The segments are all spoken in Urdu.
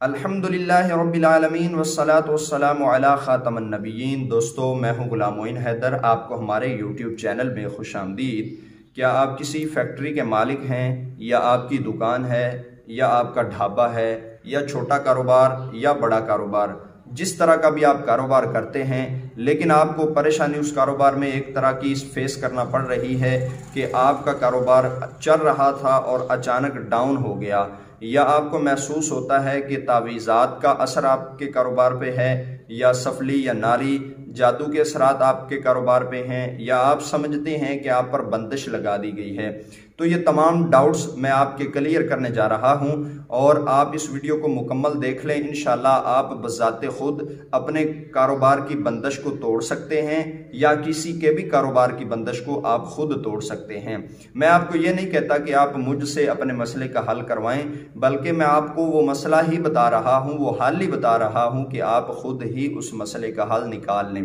الحمدللہ رب العالمین والصلاة والسلام علی خاتم النبیین۔ دوستو، میں ہوں غلام معین حیدر، آپ کو ہمارے یوٹیوب چینل میں خوش آمدید۔ کیا آپ کسی فیکٹری کے مالک ہیں، یا آپ کی دکان ہے، یا آپ کا ڈھابہ ہے، یا چھوٹا کاروبار یا بڑا کاروبار، جس طرح کا بھی آپ کاروبار کرتے ہیں، لیکن آپ کو پریشانی اس کاروبار میں ایک طرح کی فیس کرنا پڑ رہی ہے کہ آپ کا کاروبار چل رہا تھا اور اچانک ڈاؤن ہو گیا، یا آپ کو محسوس ہوتا ہے کہ تعویذات کا اثر آپ کے کاروبار پہ ہے، یا سفلی یا ناری جادو کے اثرات آپ کے کاروبار پہ ہیں، یا آپ سمجھتے ہیں کہ آپ پر بندش لگا دی گئی ہے، تو یہ تمام ڈاؤٹس میں آپ کے کلیئر کرنے جا رہا ہوں، اور آپ اس ویڈیو کو مکمل دیکھ لیں۔ انشاءاللہ آپ بذات خود اپنے کاروبار کی بندش کو توڑ سکتے ہیں، یا کسی کے بھی کاروبار کی بندش کو آپ خود توڑ سکتے ہیں۔ میں آپ کو یہ نہیں کہتا کہ آپ مجھ سے اپنے مسئلے کا حل کروائیں، بلکہ میں آپ کو وہ مسئلہ ہی بتا رہا ہوں، وہ حل ہی بتا رہا ہوں کہ آپ خود ہی اس مسئلے کا حل نکال لیں۔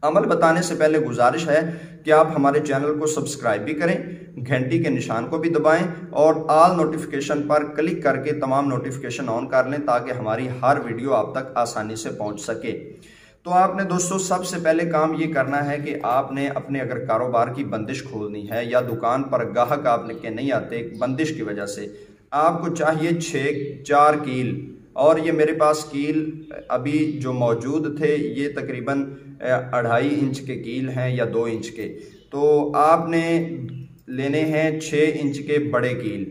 عمل بتانے سے پہلے گزارش ہے کہ آپ ہمارے چینل کو سبسکرائب بھی کریں، گھنٹی کے نشان کو بھی دبائیں، اور آل نوٹیفیکیشن پر کلک کر کے تمام نوٹیفیکیشن آن کر لیں تاکہ ہماری ہر ویڈیو آپ تک آسانی سے پہنچ سکے۔ تو آپ نے دوستو سب سے پہلے کام یہ کرنا ہے کہ آپ نے اپنے اگر کاروبار کی بندش کھولنی ہے، یا دکان پر گاہک آپ کے نہیں آتے بندش کی وجہ سے، آپ کو چاہیے 4 کیل، اور یہ میرے پاس کیل ابھی جو موجود تھے یہ تقریباً 2.5 انچ کے کیل ہیں یا 2 انچ کے، تو آپ نے لینے ہیں 6 انچ کے بڑے کیل،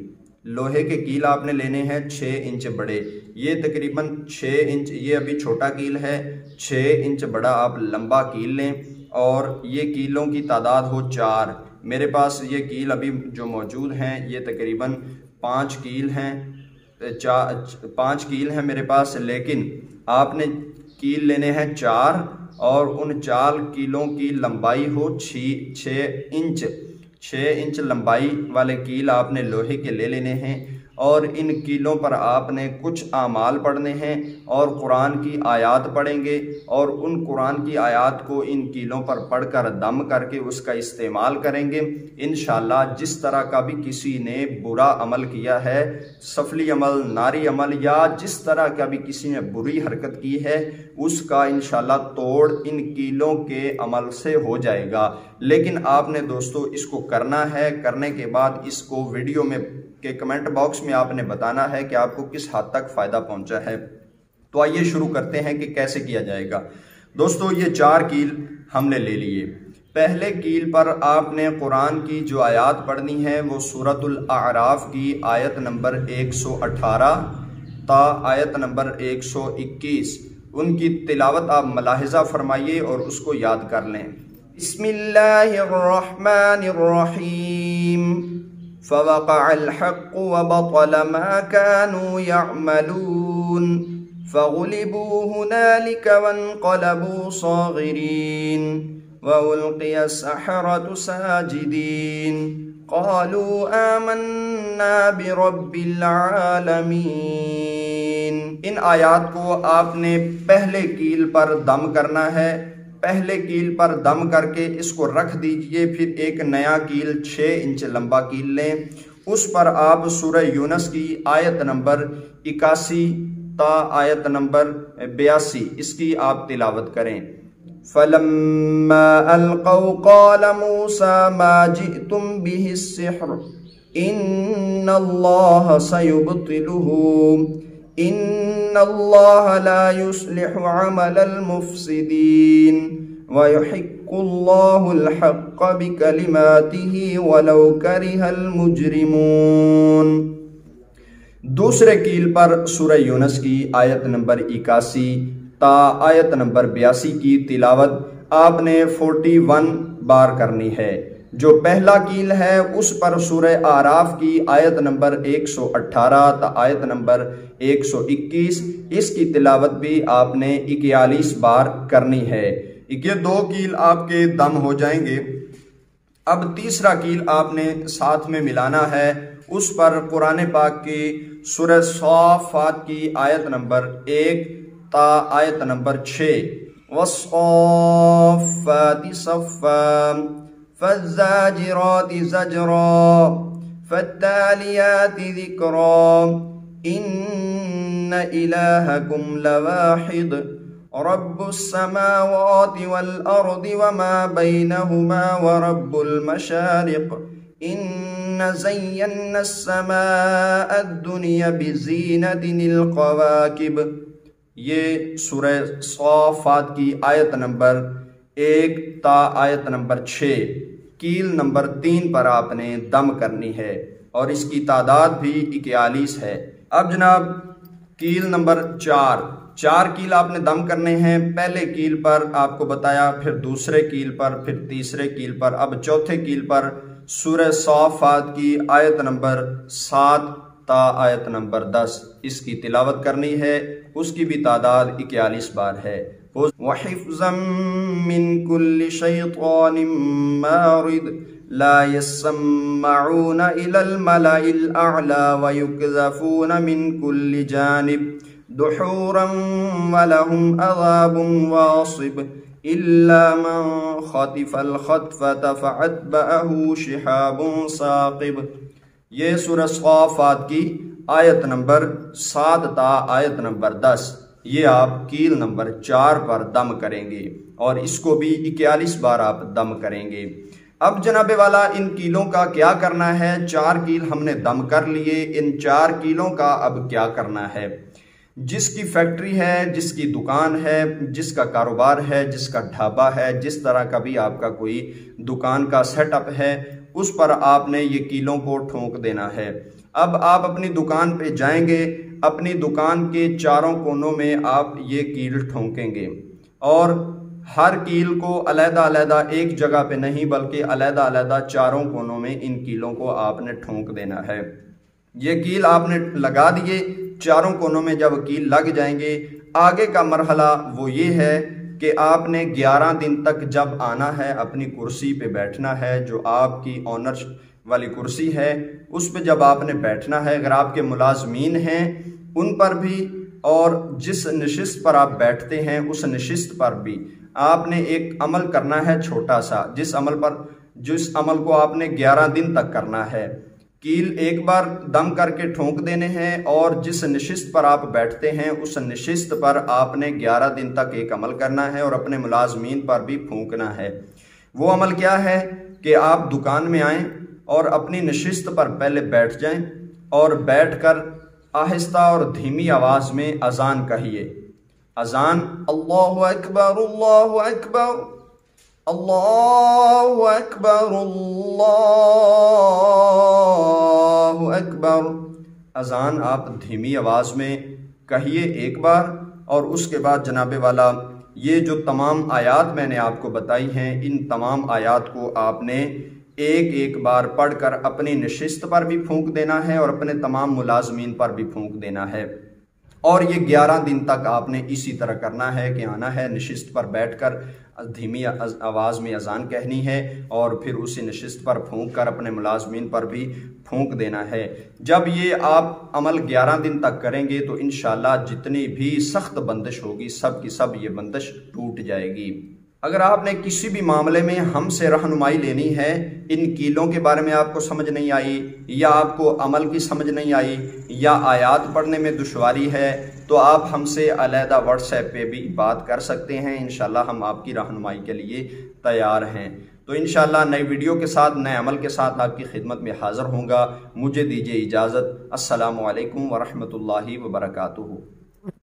لوہے کے کیل آپ نے لینے ہیں 6 انچ بڑے، یہ تقریباً 6 انچ، یہ ابھی چھوٹا کیل ہے، 6 انچ بڑا آپ لمبا کیل لیں، اور یہ کیلوں کی تعداد ہو 4۔ میرے پاس یہ کیل ابھی جو موجود ہیں یہ تقریباً 5 کیل ہیں، 5 کیل ہیں میرے پاس، لیکن آپ نے کیل لینے ہیں 4، اور ان 4 کیلوں کی لمبائی ہو 6 انچ، 6 انچ لمبائی والے کیل آپ نے لوہے کے لے لینے ہیں، اور ان کیلوں پر آپ نے کچھ اعمال پڑھنے ہیں، اور قرآن کی آیات پڑھیں گے، اور ان قرآن کی آیات کو ان کیلوں پر پڑھ کر دم کر کے اس کا استعمال کریں گے۔ انشاءاللہ جس طرح کا بھی کسی نے برا عمل کیا ہے، سفلی عمل، ناری عمل، یا جس طرح کا بھی کسی نے بری حرکت کی ہے، اس کا انشاءاللہ توڑ ان کیلوں کے عمل سے ہو جائے گا۔ لیکن آپ نے دوستو اس کو کرنا ہے، کرنے کے بعد اس کو ویڈیو میں کے کمنٹ باکس میں آپ نے بتانا ہے کہ آپ کو کس حد تک فائدہ پہنچا ہے۔ تو آئیے شروع کرتے ہیں کہ کیسے کیا جائے گا۔ دوستو یہ 4 کیل ہم نے لے لیے۔ پہلے کیل پر آپ نے قرآن کی جو آیات پڑھنی ہے وہ سورۃ الاعراف کی آیت نمبر 118 تا آیت نمبر 121، ان کی تلاوت آپ ملاحظہ فرمائیے اور اس کو یاد کر لیں۔ بسم اللہ الرحمن الرحیم، فوقع الحق وبطل ما كانوا يعملون، فغلبوا هنالك وانقلبوا صاغرين، وألقي السحرة ساجدين، قالوا آمنا برب العالمین۔ ان آیات کو آپ نے پہلے کیل پر دم کرنا ہے، پہلے کیل پر دم کر کے اس کو رکھ دیجئے، پھر ایک نیا کیل 6 انچ لمبا کیل لیں، اس پر آپ سورہ یونس کی آیت نمبر 81 تا آیت نمبر 82 اس کی آپ تلاوت کریں۔ فَلَمَّا أَلْقَوْا قَالَ مُوسَى مَا جِئْتُمْ بِهِ السِّحْرُ إِنَّ اللَّهَ سَيُبْطِلُهُ إِنَّ اللَّهَ لَا يُصْلِحُ عَمَلَ الْمُفْسِدِينَ وَيُحِقُّ اللَّهُ الْحَقَّ بِكَلِمَاتِهِ وَلَوْ كَرِهَ الْمُجْرِمُونَ۔ دوسرے کیل پر سورہ یونس کی آیت نمبر 81 تا آیت نمبر 82 کی تلاوت آپ نے 41 بار کرنی ہے۔ جو پہلا کیل ہے اس پر سورہ اعراف کی آیت نمبر 118 تا آیت نمبر 121، اس کی تلاوت بھی آپ نے 41 بار کرنی ہے۔ یہ 2 کیل آپ کے دم ہو جائیں گے۔ اب تیسرا کیل آپ نے ساتھ میں ملانا ہے، اس پر قرآن پاک کی سورہ صافات کی آیت نمبر 1 تا آیت نمبر 6، وَالصَّافَّاتِ صَفًّا فَالزَّاجِرَاتِ زَجْرًا فَالتَّالِيَاتِ ذِكْرًا إِنَّ إِنَّ إِلَٰهَكُمْ لَوَاحِدٌ رَبُّ السَّمَاوَاتِ وَالْأَرْضِ وَمَا بَيْنَهُمَا وَرَبُّ الْمَشَارِقِ إِنَّ زَيَّنَّا السَّمَاءَ الدُّنْيَا بِزِينَةٍ الْقَوَاكِبِ۔ یہ سورہ صافات کی آیت نمبر 1 تا آیت نمبر 6 کیل نمبر 3 پر آپ نے دم کرنی ہے، اور اس کی تعداد بھی 41 ہے۔ اب جناب کیل نمبر 4 کیل آپ نے دم کرنے ہیں۔ پہلے کیل پر آپ کو بتایا، پھر دوسرے کیل پر، پھر تیسرے کیل پر، اب چوتھے کیل پر سورہ صافات کی آیت نمبر 7 تا آیت نمبر 10 اس کی تلاوت کرنی ہے، اس کی بھی تعداد 41 بار ہے۔ وَحِفْظًا مِّن كُلِّ شَيْطَانٍ مَّارِدٍ لَا يَسَّمَّعُونَ إِلَى الْمَلَإِ الْأَعْلَى وَيُقْذَفُونَ مِن كُلِّ جَانِبٍ دُحُورًا وَلَهُمْ عَذَابٌ وَاصِبٌ إِلَّا مَن خَطِفَ الْخَطْفَةَ فَأَتْبَعَهُ شِهَابٌ ثَاقِبٌ۔ یہ سورہ صافات کی آیت نمبر 7 تا آیت نمبر 10 یہ آپ کیل نمبر 4 پر دم کریں گے، اور اس کو بھی 41 بار آپ دم کریں گے۔ اب جناب والا ان کیلوں کا کیا کرنا ہے؟ 4 کیل ہم نے دم کر لیے، ان 4 کیلوں کا اب کیا کرنا ہے؟ جس کی فیکٹری ہے، جس کی دکان ہے، جس کا کاروبار ہے، جس کا ڈھابا ہے، جس طرح کا بھی آپ کا کوئی دکان کا سیٹ اپ ہے، اس پر آپ نے یہ کیلوں کو ٹھونک دینا ہے۔ اب آپ اپنی دکان پہ جائیں گے، اپنی دکان کے چاروں کونوں میں آپ یہ کیل ٹھونکیں گے، اور ہر کیل کو علیحدہ علیحدہ ایک جگہ پہ نہیں بلکہ علیحدہ علیحدہ چاروں کونوں میں ان کیلوں کو آپ نے ٹھونک دینا ہے۔ یہ کیل آپ نے لگا دیے، چاروں کونوں میں جب کیل لگ جائیں گے، آگے کا مرحلہ وہ یہ ہے کہ آپ نے 11 دن تک جب آنا ہے اپنی کرسی پہ بیٹھنا ہے، جو آپ کی آنر والی کرسی ہے اس پہ جب آپ نے بیٹھنا ہے۔ اگر آپ کے ملازمین ہیں ان پر بھی، اور جس نشست پر آپ بیٹھتے ہیں اس نشست پر بھی آپ نے ایک عمل کرنا ہے چھوٹا سا، جس عمل کو آپ نے 11 دن تک کرنا ہے۔ کیل ایک بار دم کر کے ٹھونک دینے ہیں، اور جس نشست پر آپ بیٹھتے ہیں اس نشست پر آپ نے 11 دن تک ایک عمل کرنا ہے، اور اپنے ملازمین پر بھی پھونکنا ہے۔ وہ عمل کیا ہے کہ آپ دکان میں آئیں اور اپنی نشست پر پہلے بیٹھ جائیں، اور بیٹھ کر آہستہ اور دھیمی آواز میں اذان کہیے۔ اذان اللہ اکبر اللہ اکبر اللہ اکبر اللہ اکبر۔ اذان آپ دھیمی آواز میں کہیے ایک بار، اور اس کے بعد جناب والا یہ جو تمام آیات میں نے آپ کو بتائی ہیں، ان تمام آیات کو آپ نے ایک ایک بار پڑھ کر اپنی نشست پر بھی پھونک دینا ہے اور اپنے تمام ملازمین پر بھی پھونک دینا ہے، اور یہ 11 دن تک آپ نے اسی طرح کرنا ہے کہ آنا ہے نشست پر بیٹھ کر دھیمی آواز میں اذان کہنی ہے، اور پھر اسی نشست پر پھونک کر اپنے ملازمین پر بھی پھونک دینا ہے۔ جب یہ آپ عمل 11 دن تک کریں گے تو انشاءاللہ جتنی بھی سخت بندش ہوگی سب کی سب یہ بندش ٹوٹ جائے گی۔ اگر آپ نے کسی بھی معاملے میں ہم سے رہنمائی لینی ہے، ان کیلوں کے بارے میں آپ کو سمجھ نہیں آئی، یا آپ کو عمل کی سمجھ نہیں آئی، یا آیات پڑھنے میں دشواری ہے، تو آپ ہم سے علیحدہ واٹس ایپ پہ بھی بات کر سکتے ہیں۔ انشاءاللہ ہم آپ کی رہنمائی کے لیے تیار ہیں۔ تو انشاءاللہ نئی ویڈیو کے ساتھ، نئے عمل کے ساتھ آپ کی خدمت میں حاضر ہوں گا۔ مجھے دیجیے اجازت۔ السلام علیکم ورحمۃ اللہ وبرکاتہ۔